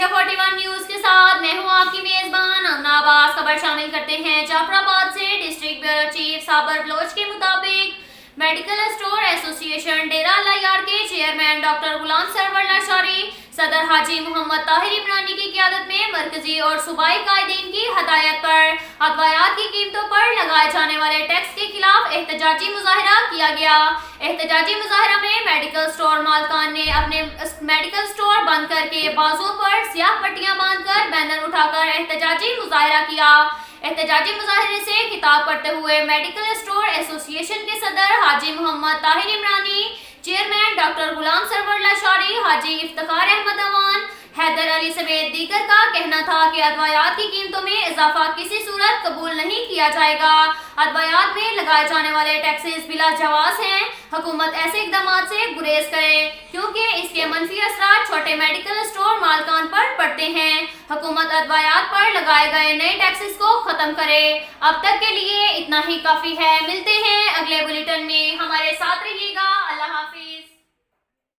Asia 41 news के साथ मैं हूं आपकी मेजबान अमना अब्बास। खबर शामिल करते हैं जाफराबाद से। डिस्ट्रिक्ट ब्यूरो चीफ साबर बलोच के मुताबिक मेडिकल स्टोर एसोसिएशन डेरा अल्लाह के चेयरमैन डॉक्टर गुलाम सरवर लाशारी, सदर हाजी मोहम्मद ताहिर इमरानी की क़यादत में मरकजी और सूबाई कायदीन की हदायत पर अदवायात की कीमतों पर लगाए जाने वाले टैक्स के खिलाफ एहतजाजी मुजाहरा किया गया। एहतजाजी मुजाहरा में मेडिकल स्टोर मालकान ने अपने मेडिकल स्टोर बंद करके बाजुओं पर स्याह पट्टियां बांधकर बैनर उठाकर एहतजाजी मुजाहरा किया। एहतजाजी मुजाहरे से खिताब करते हुए मेडिकल स्टोर एसोसिएशन के सदर हाजी मोहम्मद ताहिर इमरानी, चेयरमैन डॉक्टर गुलाम सरवर लाशारी, हाजी इफ्तिखार अहमद अवान, हैदर अली समेत दीगर का कहना था कि अदवायात की कीमतों में इजाफा किसी सूरत कबूल नहीं किया जाएगा। अदवायात में लगाए जाने वाले टैक्सेस बिला जवाज हैं। हुकूमत ऐसे इकदाम से गुरेज करे क्योंकि इसके मनफी असरात छोटे मेडिकल स्टोर मालकान पर पड़ते हैं। हुकूमत अदवायात पर लगाए गए नए टैक्सेस को खत्म करे। अब तक के लिए इतना ही काफी है। मिलते हैं अगले बुलेटिन में, हमारे साथ रहिएगा। अल्लाह हाफिज।